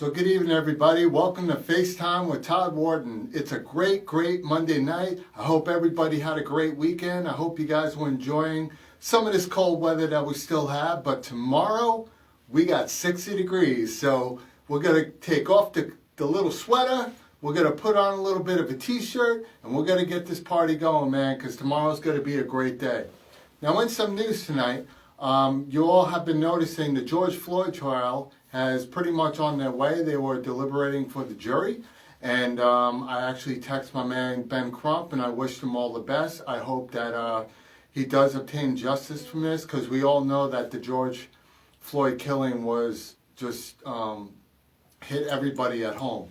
So good evening, everybody. Welcome to FaceTime with Todd Wharton. It's a great, great Monday night. I hope everybody had a great weekend. I hope you guys were enjoying some of this cold weather that we still have. But tomorrow, we got 60 degrees. So we're going to take off the little sweater. We're going to put on a little bit of a t-shirt. And we're going to get this party going, man, because tomorrow's going to be a great day. Now, in some news tonight, you all have been noticing the George Floyd trial has pretty much on their way. They were deliberating for the jury. And I actually texted my man Ben Crump and I wished him all the best. I hope that he does obtain justice from this, because we all know that the George Floyd killing was just hit everybody at home.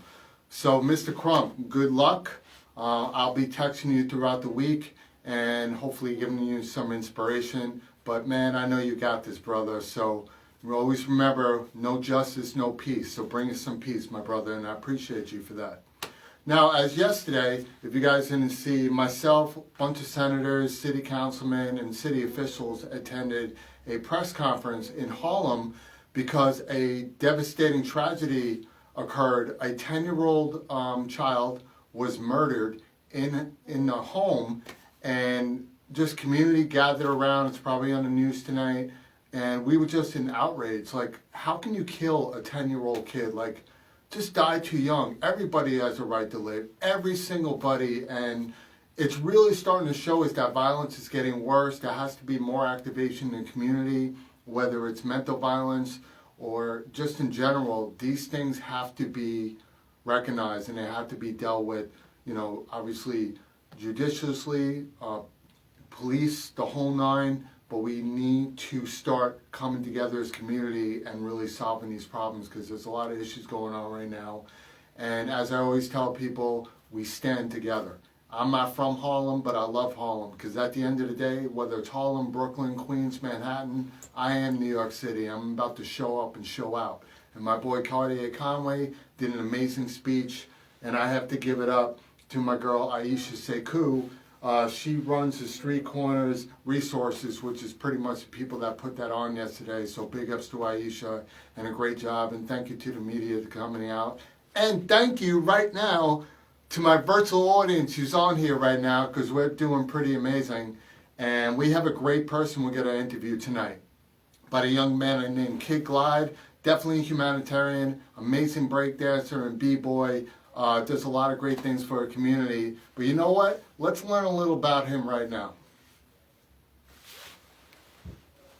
So Mr. Crump, good luck. I'll be texting you throughout the week and hopefully giving you some inspiration. But man, I know you got this, brother. So always remember, no justice, no peace. So bring us some peace, my brother, and I appreciate you for that. Now, as yesterday, if you guys didn't see, myself, a bunch of senators, city councilmen, and city officials attended a press conference in Harlem because a devastating tragedy occurred. A 10-year-old child was murdered in a home, and just community gathered around. It's probably on the news tonight. And we were just in outrage. Like, how can you kill a 10-year-old kid? Like, just die too young. Everybody has a right to live. Every single buddy. And it's really starting to show us that violence is getting worse. There has to be more activation in the community, whether it's mental violence or just in general. These things have to be recognized and they have to be dealt with, you know, obviously judiciously, police, the whole nine. But we need to start coming together as a community and really solving these problems, because there's a lot of issues going on right now. And as I always tell people, we stand together. I'm not from Harlem, but I love Harlem, because at the end of the day, whether it's Harlem, Brooklyn, Queens, Manhattan, I am New York City. I'm about to show up and show out. And my boy Cartier Conway did an amazing speech, and I have to give it up to my girl Aisha Sekou. She runs the Street Corners Resources, which is pretty much the people that put that on yesterday. So big ups to Aisha and a great job. And thank you to the media for coming out. And thank you right now to my virtual audience who's on here right now, because we're doing pretty amazing. And we have a great person we're going to interview tonight by a young man named Kid Glyde. Definitely humanitarian, amazing breakdancer and B-boy. Does a lot of great things for our community. But you know what? Let's learn a little about him right now.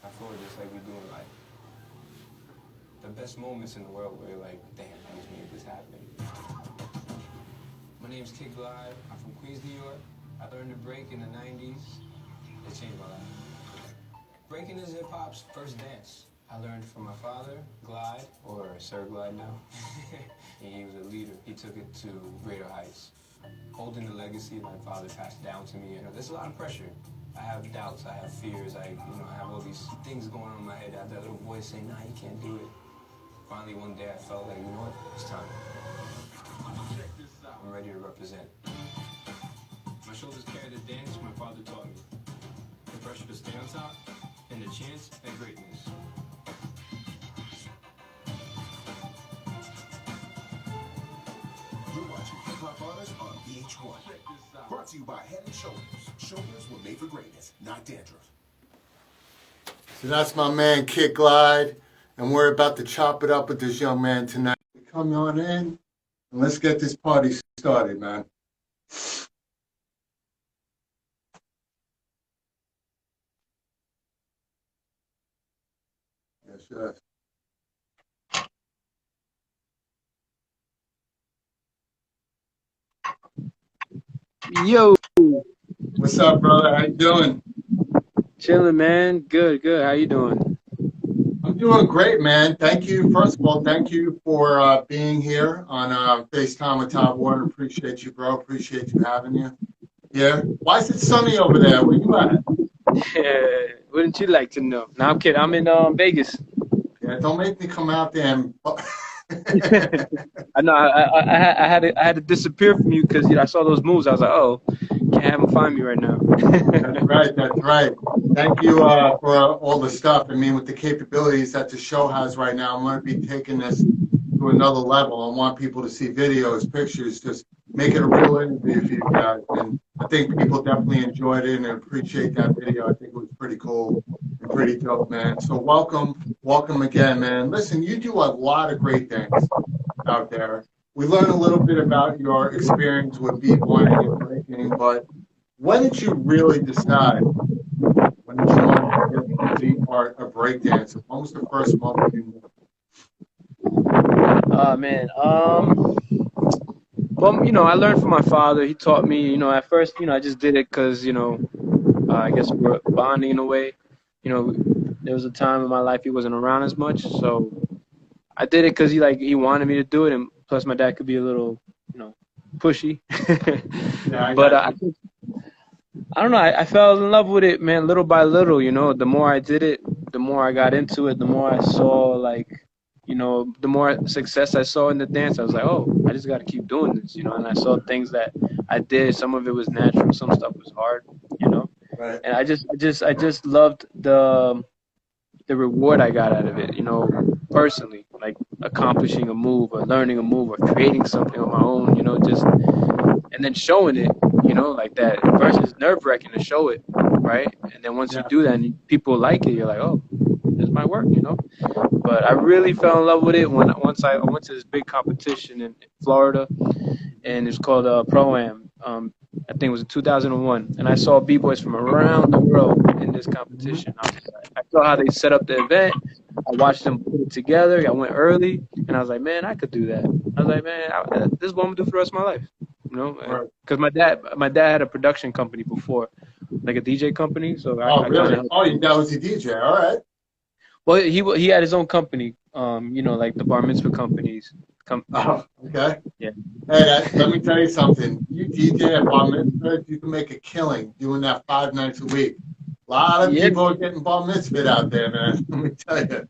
I feel just like we do in life. The best moments in the world where you're like, damn, I just made this happen. My name's Kid Glyde. I'm from Queens, New York. I learned to break in the 90s. It changed my life. Breaking is hip-hop's first dance. I learned from my father, Glyde, or Sir Glyde now. And he was a leader. He took it to greater heights. Holding the legacy my father passed down to me. There's a lot of pressure. I have doubts, I have fears, I have all these things going on in my head. I have that little voice saying, nah, you can't do it. Finally, one day I felt like, you know what, it's time. I'm ready to represent. My shoulders carry the dance my father taught me. The pressure to stay on top, and the chance at greatness. You're watching Hip Hop Honors on VH1. Brought to you by Head & Shoulders. Shoulders were made for greatness, not dandruff. So that's my man Kid Glyde, and we're about to chop it up with this young man tonight. Come on in, and let's get this party started, man. Yes, yes. Yo, What's up, brother? How you doing? chilling, man. Good, good. How you doing? I'm doing great, man. Thank you. First of all, thank you for being here on FaceTime with Todd Wharton. Appreciate you, bro. Appreciate you having you. Yeah. Why is it sunny over there? Where you at? Wouldn't you like to know? No, I'm kidding. I'm in Vegas. Yeah, don't make me come out there and... I know. I had to disappear from you because I saw those moves. I was like, oh, can't have them find me right now. That's right. That's right. Thank you for all the stuff. I mean, with the capabilities that the show has right now, I'm going to be taking this to another level. I want people to see videos, pictures, just make it a real interview for you guys. And I think people definitely enjoyed it and appreciate that video. I think it was pretty cool and pretty dope, man. So welcome again, man. Listen, you do a lot of great things out there. We learned a little bit about your experience with B-boy and breaking, but when did you really decide? When did you want to get into the art of breakdancing? When was the first moment you knew? Man. Well, I learned from my father. He taught me, at first, I just did it because, I guess we were bonding in a way. There was a time in my life he wasn't around as much, so I did it because he wanted me to do it, and plus my dad could be a little, pushy. Yeah, But I don't know. I fell in love with it, man, little by little. The more I did it, the more I got into it, the more I saw, the more success I saw in the dance. I was like, oh, I just got to keep doing this, And I saw things that I did. Some of it was natural, some stuff was hard, Right. And I just loved the reward I got out of it, personally, like accomplishing a move or learning a move or creating something on my own, and then showing it, like that. First, it's nerve-wracking to show it, right? And then once you do that and people like it, you're like, oh, this might work, But I really fell in love with it once I went to this big competition in Florida, and it's called Pro-Am. I think it was in 2001, and I saw B-boys from around the world in this competition. I saw how they set up the event. I watched them put it together. I went early, and I was like, man, I could do that. I was like, man, this is what I'm gonna do for the rest of my life, because my dad had a production company before, like a DJ company. So Really? Your dad was a DJ. All right. Well, he had his own company, like the bar mitzvah companies. Oh, okay. Yeah. Hey, let me tell you something. You DJ at bar mitzvah, you can make a killing doing that 5 nights a week. A lot of people are getting bar mitzvah out there, man. Let me tell you.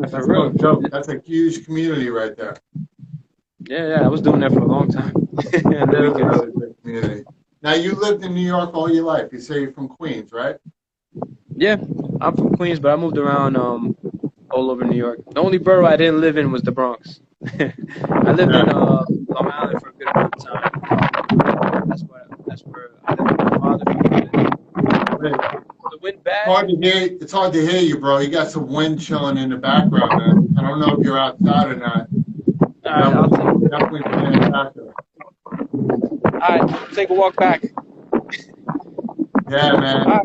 That's no joke. That's a huge community right there. Yeah, I was doing that for a long time. Community. Now, you lived in New York all your life. You say you're from Queens, right? Yeah, I'm from Queens, but I moved around all over New York. The only borough I didn't live in was the Bronx. I lived in Long Island for a good amount of time. That's where I lived with my father. The wind bad. It's hard to hear you, bro. You got some wind chilling in the background, man. I don't know if you're outside or not. I'll definitely playing a factor. All right, take a walk back. Yeah, man.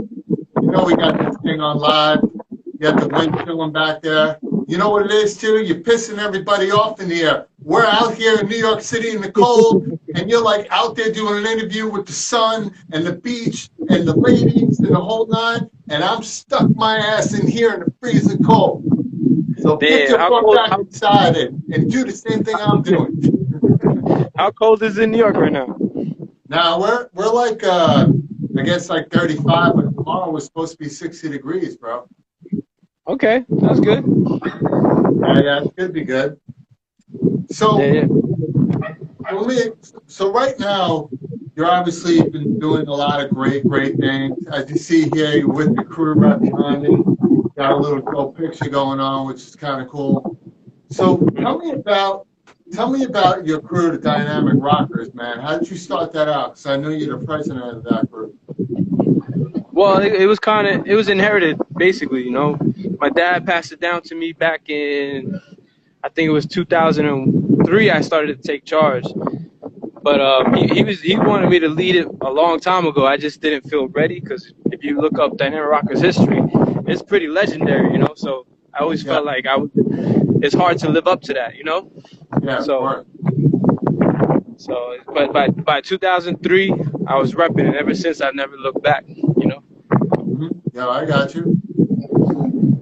We got this thing on live. You got the wind chilling back there. You know what it is, too? You're pissing everybody off in the air. We're out here in New York City in the cold, and you're like out there doing an interview with the sun and the beach and the ladies and the whole nine, and I'm stuck my ass in here in the freezing cold. So get your butt back inside and do the same thing I'm doing. How cold is it in New York right now? Now, we're like, I guess like 35, but tomorrow was supposed to be 60 degrees, bro. Okay, that's good. Yeah, it could be good. So, so right now, you're obviously been doing a lot of great things. As you see here, you're with the crew right behind me. Got a little dope picture going on, which is kind of cool. So, tell me about your crew, the Dynamic Rockers, man. How did you start that out? Because I know you're the president of that group. Well, it was inherited, basically, My dad passed it down to me back in, I think it was 2003, I started to take charge. But he wanted me to lead it a long time ago. I just didn't feel ready, because if you look up Dynamic Rockers history, it's pretty legendary, So I always felt like it's hard to live up to that, Yeah, So, but by 2003, I was repping, and ever since I've never looked back, Mm-hmm. Yeah, I got you.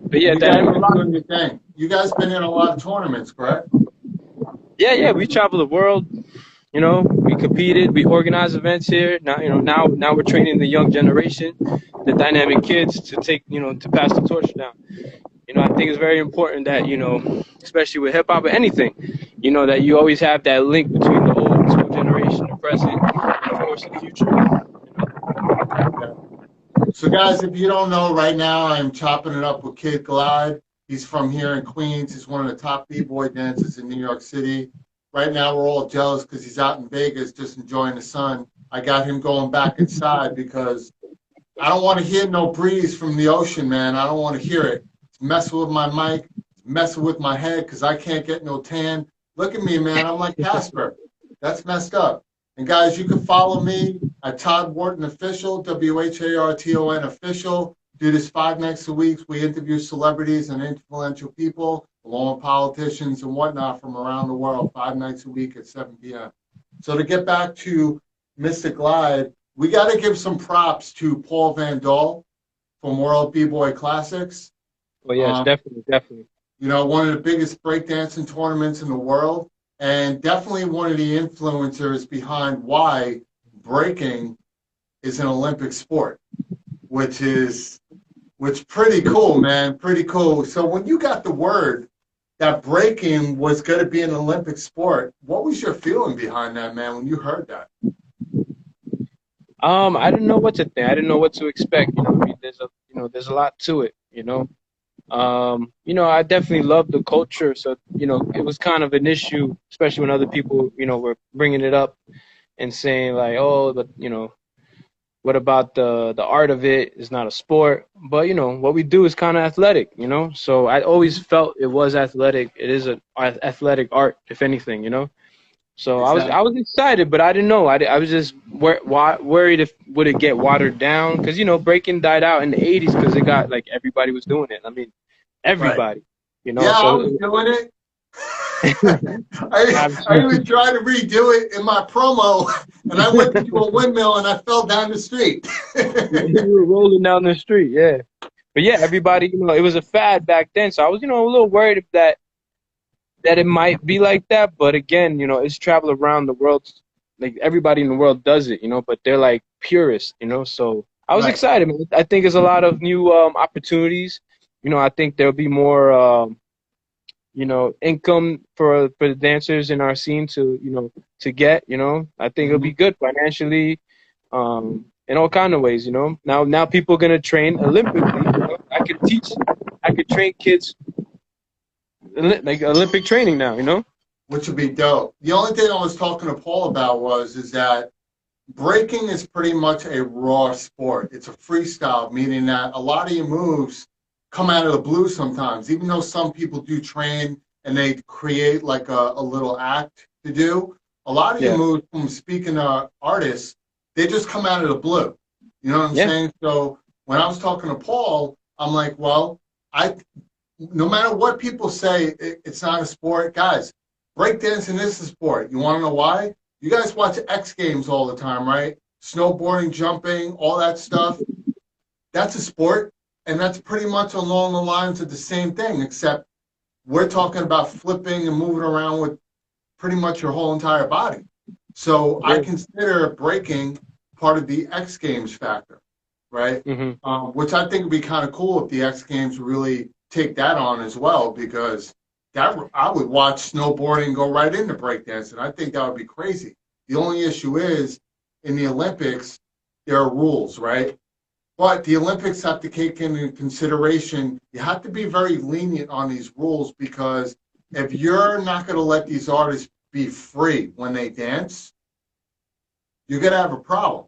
But yeah, you guys been in a lot of tournaments, correct? Yeah, we travel the world. We competed, we organized events here. Now we're training the young generation, the dynamic kids, to take, to pass the torch down. I think it's very important that, especially with hip hop or anything, that you always have that link between the old school generation, the present, and of course the future. So guys, if you don't know, right now I'm chopping it up with Kid Glyde. He's from here in Queens. He's one of the top B-boy dancers in New York City. Right now, we're all jealous because he's out in Vegas just enjoying the sun. I got him going back inside because I don't want to hear no breeze from the ocean, man. I don't want to hear it. It's messing with my mic. It's messing with my head because I can't get no tan. Look at me, man. I'm like Casper. That's messed up. And guys, you can follow me at Todd Wharton Official, WHARTON Official. Do this 5 nights a week. We interview celebrities and influential people, along with politicians and whatnot from around the world, 5 nights a week at 7 p.m. So to get back to Mr. Glyde, we got to give some props to Paul Van Dahl from World B-Boy Classics. Well, yes, definitely. You know, one of the biggest breakdancing tournaments in the world, and definitely one of the influencers behind why breaking is an Olympic sport, which pretty cool, man, pretty cool. So when you got the word that breaking was going to be an Olympic sport, what was your feeling behind that, man, when you heard that? I didn't know what to think. I didn't know what to expect. I mean, there's a lot to it. I definitely love the culture. So, it was kind of an issue, especially when other people, were bringing it up and saying like, oh, but what about the art of it? It's not a sport, but what we do is kind of athletic. So I always felt it was athletic. It is an athletic art, if anything. So exactly. I was excited, but I didn't know. I was just worried if would it get watered down because breaking died out in the 80s because it got like everybody was doing it. I mean, everybody. Right. Yeah, so, I was doing it. I even tried to redo it in my promo, and I went into a windmill and I fell down the street. You were rolling down the street, yeah. But yeah, everybody, it was a fad back then, so I was, a little worried if that it might be like that. But again, it's traveled around the world. Like everybody in the world does it, but they're like purists, so I was excited, man. I think there's a lot of new opportunities. I think there'll be more, income for the dancers in our scene to get, I think it'll be good financially, in all kind of ways, Now people are going to train Olympically. I could train kids like Olympic training now, Which would be dope. The only thing I was talking to Paul about is that breaking is pretty much a raw sport. It's a freestyle, meaning that a lot of your moves come out of the blue sometimes, even though some people do train and they create like a little act to do. A lot of your moves, from speaking to artists, they just come out of the blue. You know what I'm saying? So when I was talking to Paul, I'm like, well, no matter what people say, it's not a sport. Guys, breakdancing is a sport. You want to know why? You guys watch X Games all the time, right? Snowboarding, jumping, all that stuff. That's a sport. And that's pretty much along the lines of the same thing, except we're talking about flipping and moving around with pretty much your whole entire body. So I consider breaking part of the X Games factor, right? Which I think would be kind of cool if the X Games really take that on as well, because I would watch snowboarding go right into breakdancing. I think that would be crazy. The only issue is in the Olympics, there are rules, right? But the Olympics have to take into consideration, you have to be very lenient on these rules, because if you're not going to let these artists be free when they dance, you're going to have a problem.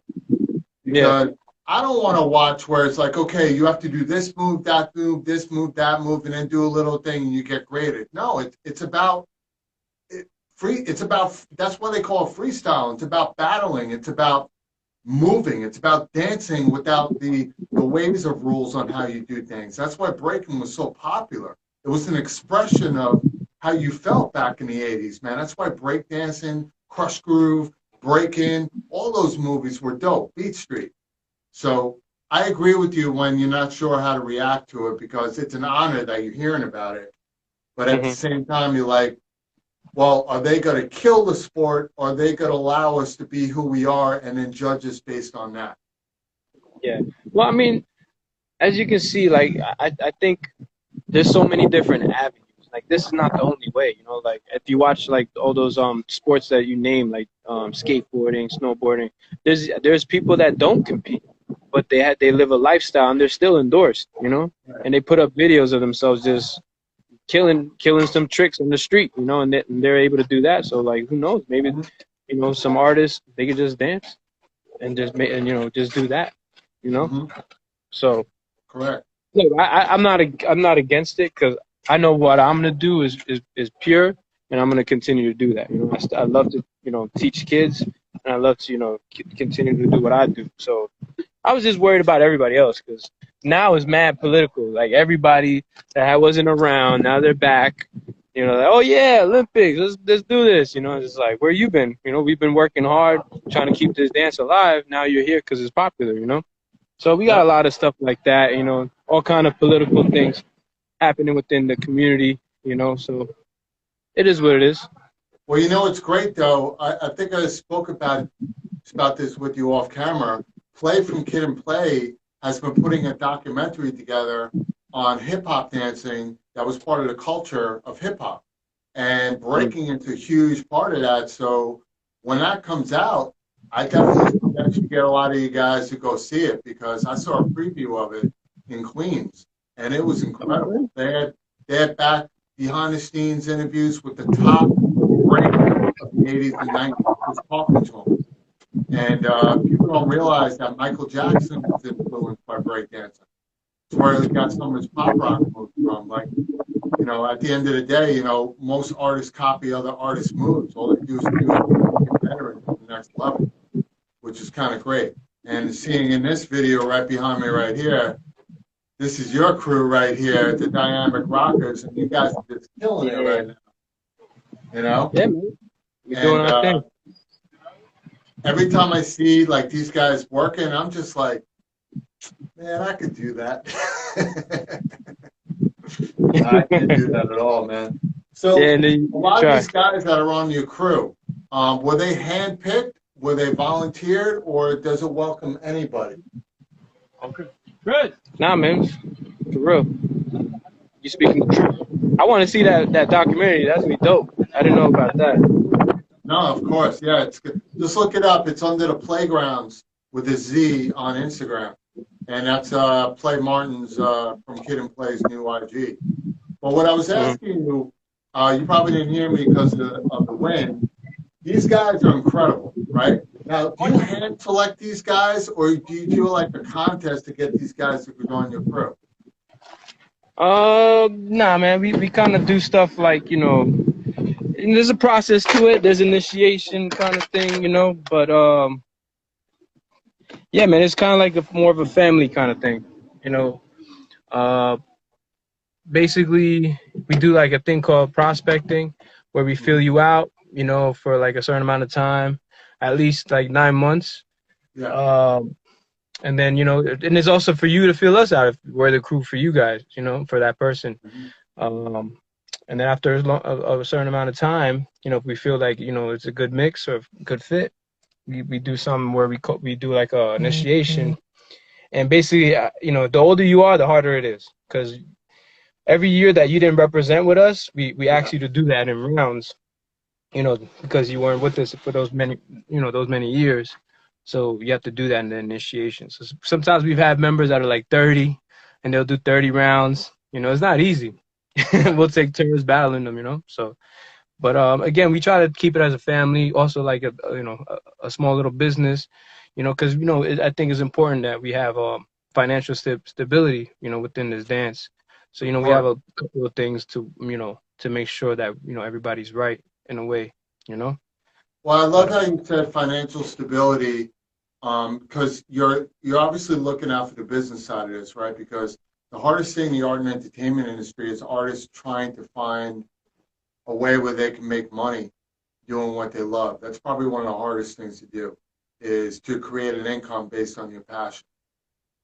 Because I don't want to watch where it's like, okay, you have to do this move, that move, this move, that move, and then do a little thing and you get graded. No, it's about free. It's about, that's what they call freestyle. It's about battling. It's about moving. It's about dancing without the waves of rules on how you do things. That's why breaking was so popular. It was an expression of how you felt back in the 80s, man. That's why breakdancing, Crush Groove, Breakin', all those movies were dope. Beat Street. So I agree with you when you're not sure how to react to it, because it's an honor that you're hearing about it. But at the same time, you're like, well, are they going to kill the sport, or are they going to allow us to be who we are and then judge us based on that? Yeah. Well, I mean, as you can see, like, I think there's so many different avenues. Like, this is not the only way, like if you watch like all those sports that you name, like skateboarding, snowboarding, there's people that don't compete, but they live a lifestyle and they're still endorsed, and they put up videos of themselves just killing some tricks in the street, you know, and they're able to do that. So like, who knows? Maybe, you know, some artists, they could just dance and just make, and you know, just do that, you know. So Correct. look, I'm not against it, because I know what I'm gonna do is pure, and I'm gonna continue to do that. You know, I love to, you know, teach kids, and I love to, you know, continue to do what I do. So I was just worried about everybody else, because now it's mad political. Like, everybody that wasn't around, now they're back. You know, like, oh yeah, Olympics, let's do this. You know, it's just like, where you been? You know, we've been working hard trying to keep this dance alive. Now you're here because it's popular. You know, so we got a lot of stuff like that. You know, all kind of political things happening within the community. You know, so it is what it is. Well, you know, it's great though. I think I spoke about this with you off camera. Play from Kid and Play has been putting a documentary together on hip hop dancing that was part of the culture of hip hop, and breaking into a huge part of that. So when that comes out, I definitely suggest you get a lot of you guys to go see it, because I saw a preview of it in Queens, and it was incredible. They had back behind the scenes interviews with the top breakers of the 80s and 90s, just talking to them. And people don't realize that Michael Jackson was influenced by breakdancing. It's where he got some of his pop rock moves from. Like, you know, at the end of the day, you know, most artists copy other artists' moves. All they do is get better at the next level, which is kind of great. And seeing in this video right behind me right here, this is your crew right here, the Dynamic Rockers, and you guys are just killing it right now. You know? Yeah, man. We're doing our thing. Every time I see like these guys working, I'm just like, man, I could do that. I can't do that at all, man. So a lot of these guys that are on your crew, were they handpicked? Were they volunteered, or does it welcome anybody? Okay. Good. Nah, man, for real. You speaking the truth. I want to see that documentary. That's gonna be dope. I didn't know about that. No, of course, yeah. It's good. Just look it up. It's under the Playgrounds with a Z on Instagram, and that's Play Martin's from Kid and Play's new IG. But what I was asking you, you probably didn't hear me because of the wind. These guys are incredible, right? Now, do you hand select these guys, or do you do like a contest to get these guys to go on your crew? Nah, man. We kind of do stuff like, you know, and there's a process to it. There's initiation kind of thing, you know. But yeah, man, it's kind of like more of a family kind of thing, you know. Basically, we do like a thing called prospecting, where we fill you out, you know, for like a certain amount of time, at least like 9 months. Yeah. And then, you know, and it's also for you to fill us out if we're the crew for you guys, you know, for that person. And then after a certain amount of time, you know, if we feel like, you know, it's a good mix or a good fit, we do something where we do like a initiation. And basically, you know, the older you are, the harder it is, because every year that you didn't represent with us, we ask you to do that in rounds, you know, because you weren't with us for those many years. So you have to do that in the initiation. So sometimes we've had members that are like 30, and they'll do 30 rounds. You know, it's not easy. We'll take turns battling them, you know. So, but again, we try to keep it as a family, also like a small little business, you know, because, you know, I think it's important that we have financial stability, you know, within this dance. So, you know, we have a couple of things to, you know, to make sure that, you know, everybody's right in a way, you know. Well, I love how you said financial stability, because you're obviously looking out for the business side of this, right? Because the hardest thing in the art and entertainment industry is artists trying to find a way where they can make money doing what they love. That's probably one of the hardest things to do, is to create an income based on your passion.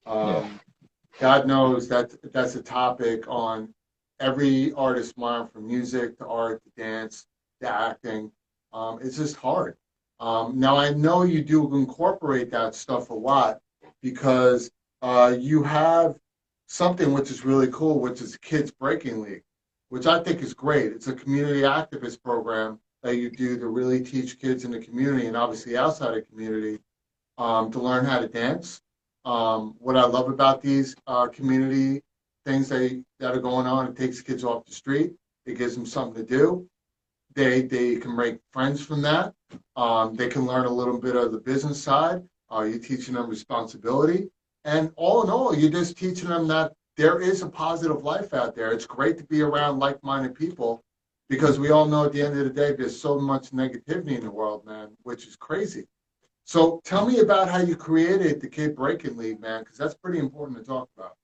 God knows that's a topic on every artist's mind, from music to art to dance to acting. It's just hard. Now, I know you do incorporate that stuff a lot, because you have something which is really cool, which is Kids Breaking League, which I think is great. It's a community activist program that you do to really teach kids in the community, and obviously outside the community, to learn how to dance. What I love about these community things that are going on. It takes kids off the street. It gives them something to do. They can make friends from that. They can learn a little bit of the business side. You're teaching them responsibility. And all in all, you're just teaching them that there is a positive life out there. It's great to be around like-minded people because we all know at the end of the day, there's so much negativity in the world, man, which is crazy. So tell me about how you created the Kid Breaking League, man, because that's pretty important to talk about.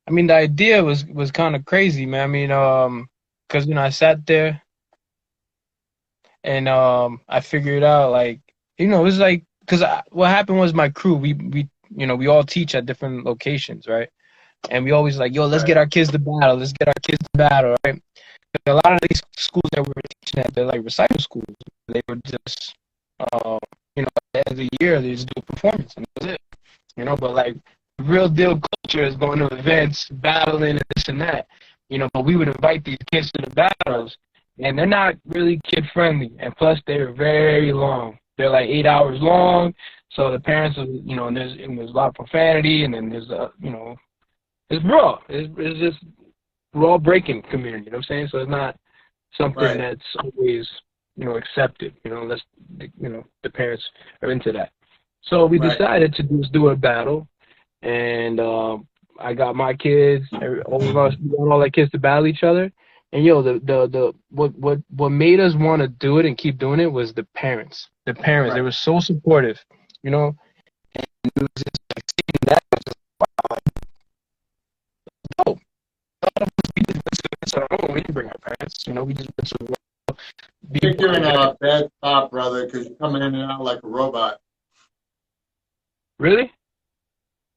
I mean, the idea was kind of crazy, man. I mean, because I sat there and I figured out, like, it was like, because what happened was my crew, we all teach at different locations, right? And we always like, yo, let's get our kids to battle. Let's get our kids to battle, right? But a lot of these schools that we were teaching at, they're like recital schools. They were just, at the end of the year, they just do a performance, and that was it. But like, real deal culture is going to events, battling, and this and that. But we would invite these kids to the battles, and they're not really kid-friendly. And plus, they're very long. They're like 8 hours long. So the parents, and there's a lot of profanity, and then there's, it's raw. It's just raw breaking community, you know what I'm saying? So it's not something that's always, accepted, unless, the parents are into that. So we decided to just do a battle, and I got my kids, all of us, we got all our kids to battle each other. And what made us want to do it and keep doing it was the parents. The parents, they were so supportive, And it was just like seeing that, was just, wow, like, dope. We didn't our own. We didn't bring our parents, we just went to I think you're in a bad spot, brother, because you're coming in and out like a robot. Really?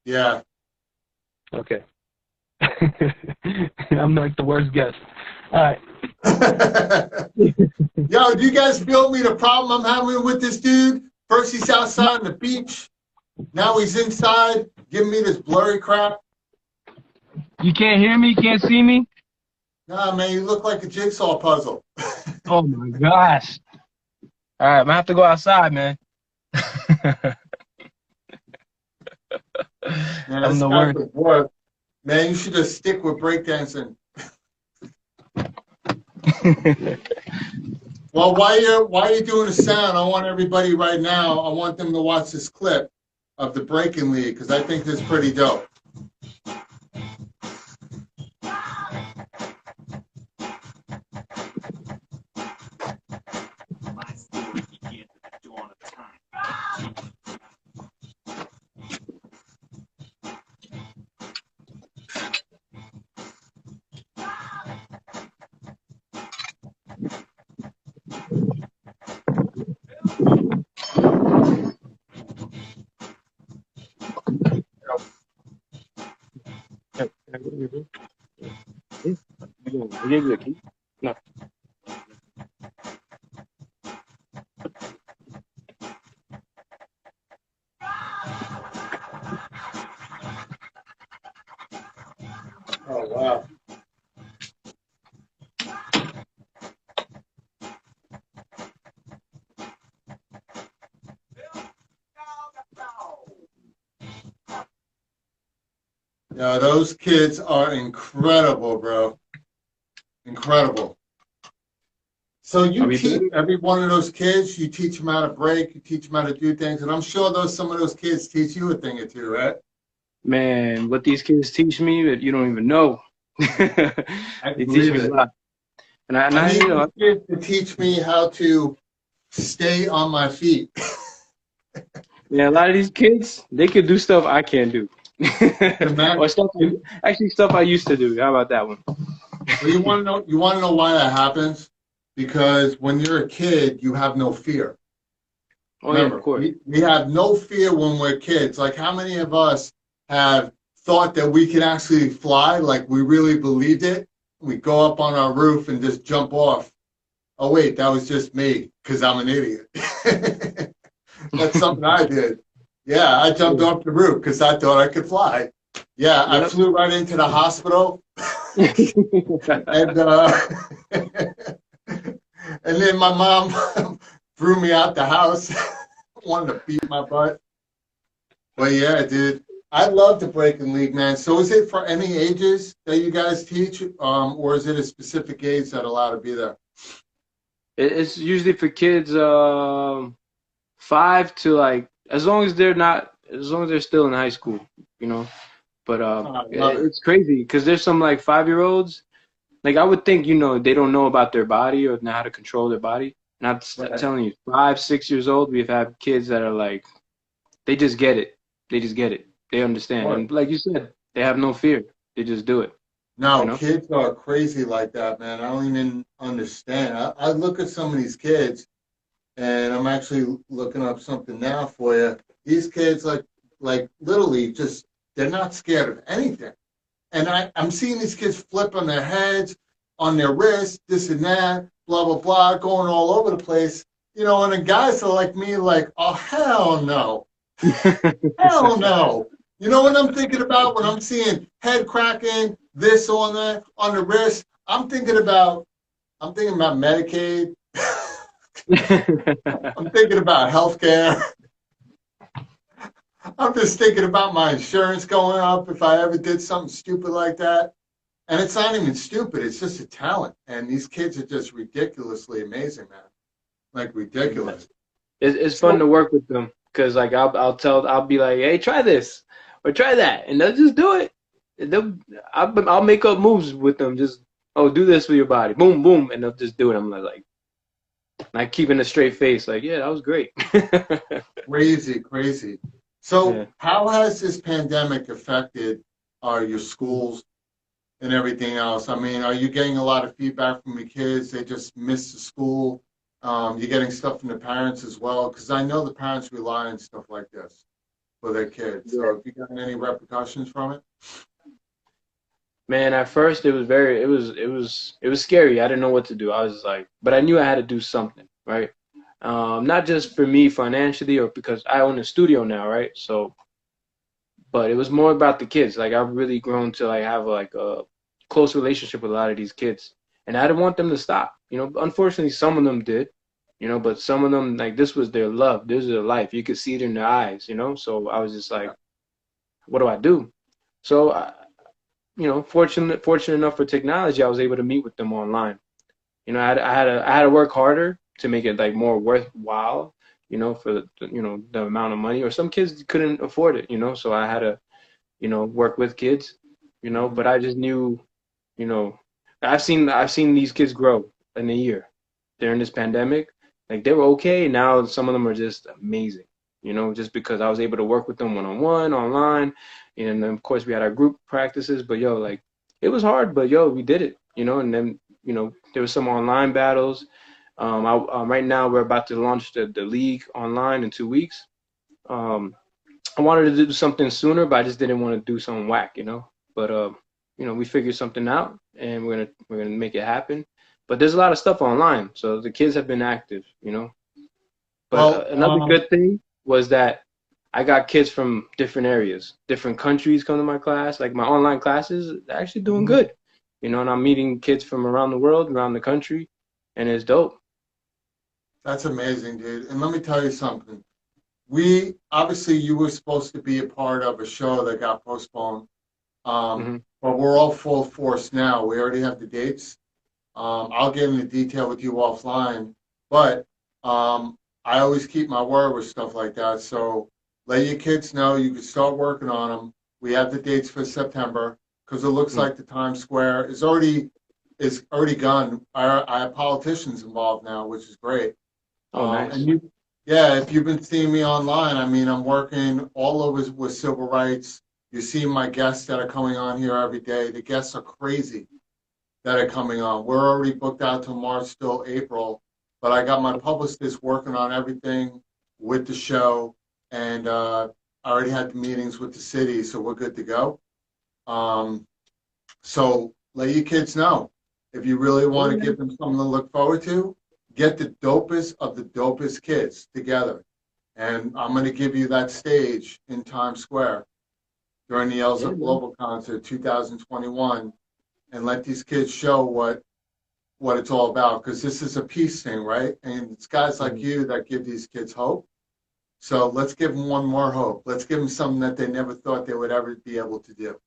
Yeah. Okay. I'm like the worst guest. All right. Yo, do you guys feel me the problem I'm having with this dude? First he's outside on the beach. Now he's inside giving me this blurry crap. You can't hear me? You can't see me? Nah, man, you look like a jigsaw puzzle. Oh, my gosh. All right, I'm going to have to go outside, man. Man, I'm the worst. Man, you should just stick with breakdancing. Well, while you're doing the sound, I want everybody right now, I want them to watch this clip of the Breaking League because I think this is pretty dope. No. Oh, wow. Yeah, those kids are incredible, bro. Incredible. So you teach every one of those kids, you teach them how to break, you teach them how to do things, and I'm sure some of those kids teach you a thing or two, right? Man, what these kids teach me, you don't even know. They teach me a lot. And I need kids to teach me how to stay on my feet. Yeah, a lot of these kids, they could do stuff I can't do. Or stuff I used to do. How about that one? Well, you want to know why that happens? Because when you're a kid, you have no fear. Oh, remember, yeah, of course. We have no fear when we're kids. Like, how many of us have thought that we could actually fly? Like, we really believed it. We go up on our roof and just jump off. Oh, wait, that was just me because I'm an idiot. That's something I did. Yeah, I jumped off the roof because I thought I could fly. Yeah, I flew right into the hospital. And then my mom threw me out the house, wanted to beat my butt. But yeah, dude, I love the breaking league, man. So is it for any ages that you guys teach, or is it a specific age that allowed to be there? It's usually for kids 5 to like as long as they're still in high school, you know. But Oh, I love it. it's crazy because there's some like 5-year-olds. Like I would think, they don't know about their body or know how to control their body. And I'm Right. telling you, 5, 6 years old, we've had kids that are like, they just get it. They just get it. They understand. Sure. And like you said, they have no fear. They just do it, you No, know? kids are crazy like that, man. I don't even understand. I look at some of these kids, and I'm actually looking up something now for you. These kids, like literally, just they're not scared of anything. And I'm seeing these kids flip on their heads, on their wrists, this and that, blah blah blah, going all over the place. And the guys are like me, like, oh hell no, hell no. You know what I'm thinking about when I'm seeing head cracking, this on the wrist? I'm thinking about Medicaid. I'm thinking about healthcare. I'm just thinking about my insurance going up if I ever did something stupid like that. And it's not even stupid, it's just a talent. And these kids are just ridiculously amazing, man. Like ridiculous. It's fun So to work with them because like I'll be like, hey, try this or try that, and they'll just do it. And I'll make up moves with them. Just do this with your body, boom, boom, and they'll just do it. I'm like keeping a straight face, like yeah, that was great. crazy, crazy. So Yeah. how has this pandemic affected your schools and everything else? I mean, are you getting a lot of feedback from the kids? They just miss the school. You're getting stuff from the parents as well, because I know the parents rely on stuff like this for their kids. So Yeah. have you gotten any repercussions from it? Man, at first it was scary. I didn't know what to do. I was like, but I knew I had to do something, right? Not just for me financially or because I own a studio now, right? So, but it was more about the kids. Like I've really grown to like have like a close relationship with a lot of these kids, and I didn't want them to stop. Unfortunately, some of them did, but some of them like this was their love, this is their life. You could see it in their eyes. So I was just like, what do I do? So fortunate enough for technology, I was able to meet with them online. I had to work harder to make it like more worthwhile, for the amount of money. Or some kids couldn't afford it. So I had to, work with kids, Mhm. but I just knew, you know, I've seen these kids grow in a year during this pandemic. Like they were okay. Now some of them are just amazing, just because I was able to work with them one on one, online. And then of course we had our group practices, but yo, like it was hard, but yo, we did it. And then, there was some online battles. Right now we're about to launch the league online in 2 weeks. Um, I wanted to do something sooner, but I just didn't want to do something whack. But we figured something out, and we're gonna make it happen. But there's a lot of stuff online, so the kids have been active. But Well, another good thing was that I got kids from different areas, different countries come to my class. Like my online classes, they're actually doing mhm. good. And I'm meeting kids from around the world, around the country, and it's dope. That's amazing, dude. And let me tell you something. We obviously you were supposed to be a part of a show that got postponed. Hmm. But we're all full force now. We already have the dates. I'll get into detail with you offline, but I always keep my word with stuff like that. So let your kids know you can start working on them. We have the dates for September because it looks like the Times Square is already gone. I have politicians involved now, which is great. Oh, And nice. yeah, if you've been seeing me online, I mean, I'm working all over with civil rights. You see my guests that are coming on here every day. The guests are crazy that are coming on. We're already booked out to March till April, but I got my publicist working on everything with the show, and I already had the meetings with the city, so we're good to go. Um, so let your kids know if you really want to give them something to look forward to, get the dopest of the dopest kids together. And I'm going to give you that stage in Times Square during the Yeah, Elsa man. Global Concert 2021 and let these kids show what it's all about because this is a peace thing, right? And it's guys like Mhm. you that give these kids hope. So let's give them one more hope. Let's give them something that they never thought they would ever be able to do.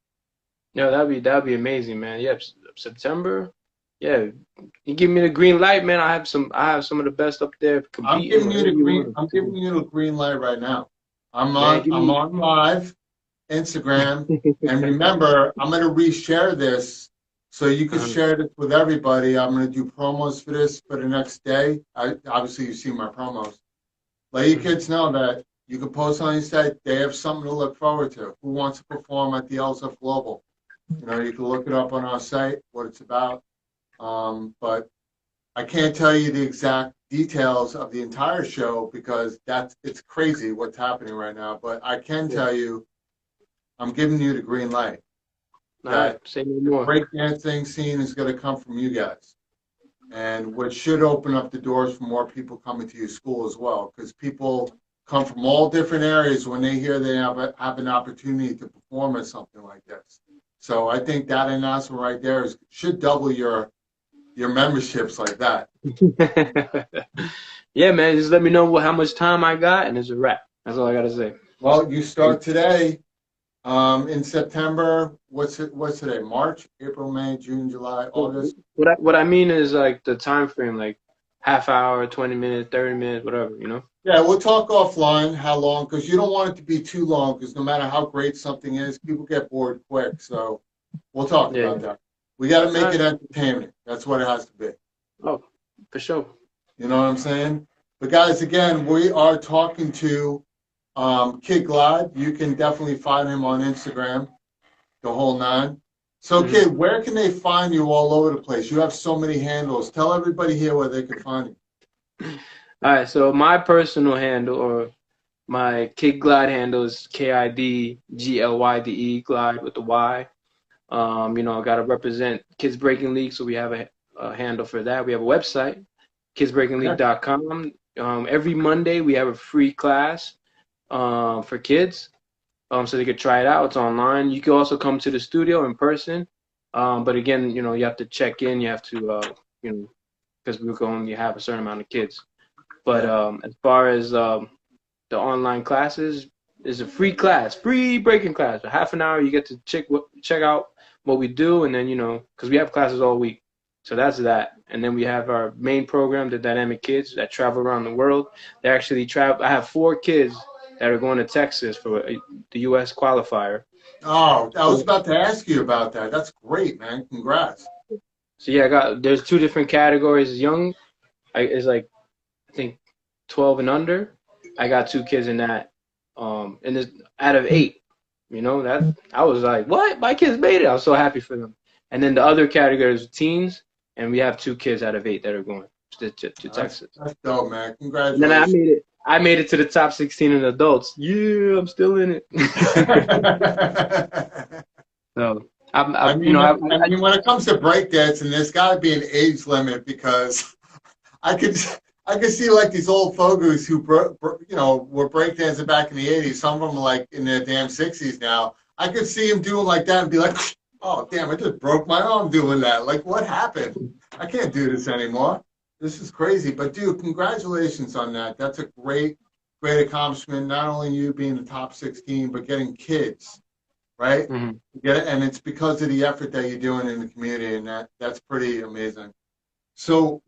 Yeah, that'd be amazing, man. Yeah, September. Yeah, you give me the green light, man. I have some of the best up there I'm competing giving you wherever the you green. want. I'm giving you the green light right now. I'm Man, on. give I'm me. on live Instagram, and remember, I'm going to reshare this so you can uh share this with everybody. I'm going to do promos for this for the next day. Obviously, you've seen my promos. Let your kids know that you can post on your site. They have something to look forward to. Who wants to perform at the LSF Global? You can look it up on our site, what it's about. But I can't tell you the exact details of the entire show because it's crazy what's happening right now. But I can tell you, I'm giving you the green light All right, that say no the more. breakdancing scene is going to come from you guys, and which should open up the doors for more people coming to your school as well, because people come from all different areas when they hear they have an opportunity to perform at something like this. So I think that announcement right there should double your memberships like that. Yeah, man. Just let me know how much time I got, and it's a wrap. That's all I gotta say. Well, you start today. In September, what's today? March, April, May, June, July, August. What I mean is like the time frame, like half hour, 20 minutes, 30 minutes, whatever. Yeah, we'll talk offline how long, because you don't want it to be too long, because no matter how great something is, people get bored quick. So we'll talk Yeah. about that. We got to All make it right. entertainment. That's what it has to be. Oh, for sure. You know what I'm saying? But guys, again, we are talking to Kid Glyde. You can definitely find him on Instagram, the whole nine. So, Mhm. Kid, where can they find you all over the place? You have so many handles. Tell everybody here where they can find you. All right. So my personal handle or my Kid Glide handle is KIDGLYDE Glide with the Y. I got to represent Kids Breaking League, so we have a handle for that. We have a website, kidsbreakingleague.com. Every Monday we have a free class for kids, so they could try it out. It's online. You can also come to the studio in person, but again, you have to check in. You have to, because we can only have a certain amount of kids. But as far as the online classes, is a free class, free breaking class. For half an hour, you get to check out what we do, and then because we have classes all week, so that's that. And then we have our main program, the Dynamic Kids, that travel around the world. They actually travel. I have 4 kids that are going to Texas for the U.S. qualifier. Oh, I was about to ask you about that. That's great, man. Congrats. So yeah, there's 2 different categories. Young is like I think 12 and under. I got 2 kids in that. And it's out of 8. That I was like, what? My kids made it. I was so happy for them. And then the other category is teens, and we have 2 kids out of 8 that are going to Texas. That's dope, man. And then I Congratulations. made it. I made it to the top 16 in adults. Yeah, I'm still in it. So I mean, when it comes to breakdancing, there's got to be an age limit because I could see like these old fogies who were breakdancing back in the '80s. Some of them are like in their damn 60s now. I could see them doing like that and be like, "Oh, damn! I just broke my arm doing that. Like, what happened? I can't do this anymore. This is crazy." But dude, congratulations on that. That's a great accomplishment. Not only you being the top 16, but getting kids, right? Mhm. And it's because of the effort that you're doing in the community, and that's pretty amazing. So,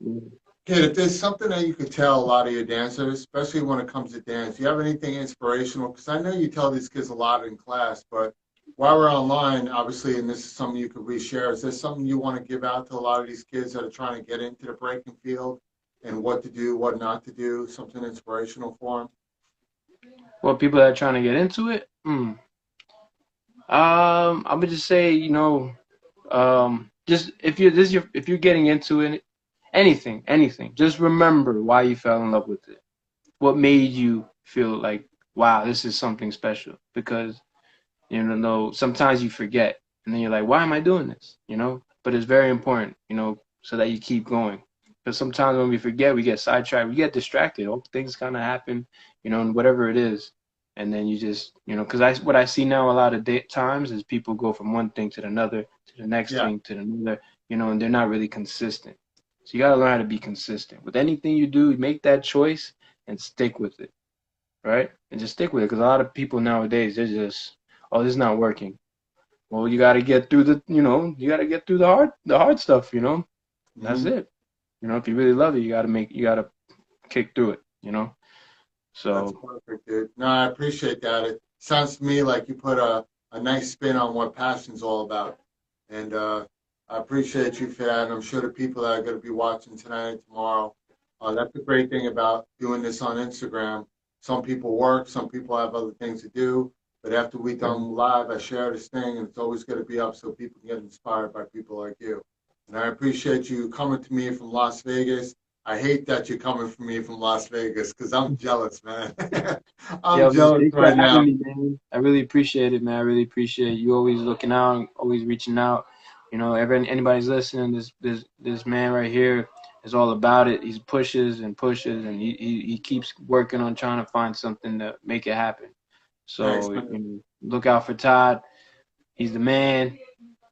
Kid, if there's something that you could tell a lot of your dancers, especially when it comes to dance, do you have anything inspirational? Because I know you tell these kids a lot in class, but while we're online, obviously, and this is something you could reshare, is there something you want to give out to a lot of these kids that are trying to get into the breaking field and what to do, what not to do, something inspirational for them? Well, people that are trying to get into it, I would just say, just if you're getting into it, anything, just remember why you fell in love with it. What made you feel like, wow, this is something special? Because sometimes you forget, and then you're like, why am I doing this? But it's very important, so that you keep going. Because sometimes when we forget, we get sidetracked, we get distracted. All things kind of happen, and whatever it is. And then you just, because what I see now a lot of times is people go from one thing to another, to the next Yeah. thing, to another, and they're not really consistent. So you got to learn how to be consistent. With anything you do, make that choice and stick with it. right? And just stick with it, because a lot of people nowadays, they're just, oh, this is not working. Well, you got to get through you got to get through the hard stuff, That's Hmm. it. If you really love it, you got to kick through it, That's So, perfect, dude. No, I appreciate that. It sounds to me like you put a nice spin on what passion's all about. And I appreciate you for that. And I'm sure the people that are going to be watching tonight and tomorrow, that's the great thing about doing this on Instagram. Some people work, some people have other things to do. But after we done live, I share this thing, and it's always going to be up so people can get inspired by people like you. And I appreciate you coming to me from Las Vegas. I hate that you're coming from me from Las Vegas because I'm jealous, man. I'm yo, man, jealous thanks for right having now. me, man. I really appreciate it, man. I really appreciate you always looking out, always reaching out. If anybody's listening, this man right here is all about it. He pushes and pushes, and he keeps working on trying to find something to make it happen. Thanks, So, man. look out for Todd. He's the man,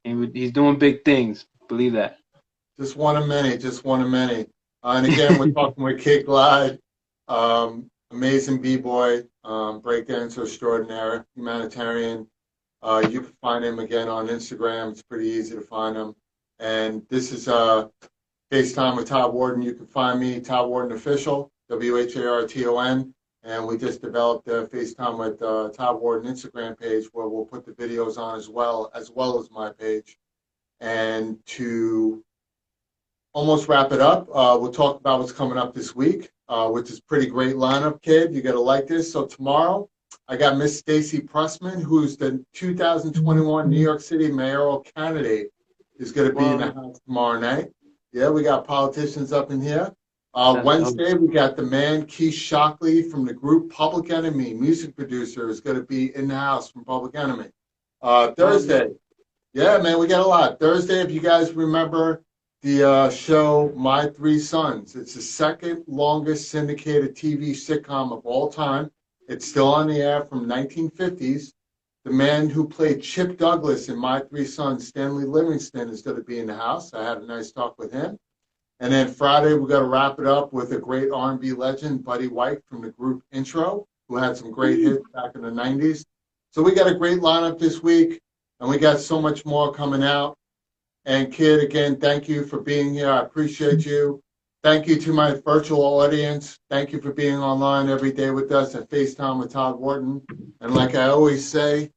and he's doing big things. Believe that. Just one of many, just one of many. And again, we're talking with Kid Glyde, amazing B-boy, breakdancer extraordinaire, humanitarian. You can find him again on Instagram. It's pretty easy to find him. And this is FaceTime with Todd Wharton. You can find me, Todd Wharton Official, Wharton. And we just developed a FaceTime with Todd Wharton Instagram page where we'll put the videos on as well as my page. And to almost wrap it up, we'll talk about what's coming up this week, which is pretty great lineup, kid. You got to like this. So tomorrow, I got Miss Stacy Pressman, who's the 2021 New York City mayoral candidate, is going to be in the Well, house tomorrow night. Yeah, we got politicians up in here. that's dope. Wednesday, we got the man Keith Shockley from the group Public Enemy, music producer, is going to be in the house from Public Enemy. Oh, Thursday, yeah, man, we got a lot. Thursday, if you guys remember the show My Three Sons, it's the second longest syndicated TV sitcom of all time. It's still on the air from 1950s. The man who played Chip Douglas in My Three Sons, Stanley Livingston, is going to be in the house. I had a nice talk with him. And then Friday, we're going to wrap it up with a great R&B legend, Buddy White from the group Intro, who had some great hits back in the 90s. So we got a great lineup this week, and we got so much more coming out. And Kid, again, thank you for being here. I appreciate you. Thank you to my virtual audience. Thank you for being online every day with us at FaceTime with Todd Wharton. And like I always say,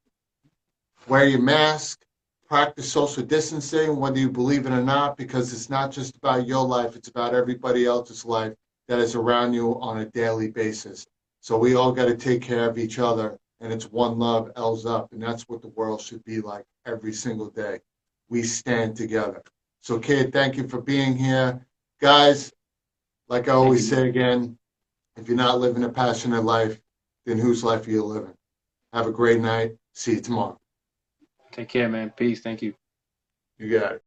wear your mask, practice social distancing, whether you believe it or not, because it's not just about your life, it's about everybody else's life that is around you on a daily basis. So we all got to take care of each other, and it's one love, L's up, and that's what the world should be like every single day. We stand together. So, Kid, thank you for being here. Guys, like I thank always you. say again, if you're not living a passionate life, then whose life are you living? Have a great night. See you tomorrow. Take care, man. Peace. Thank you. You got it.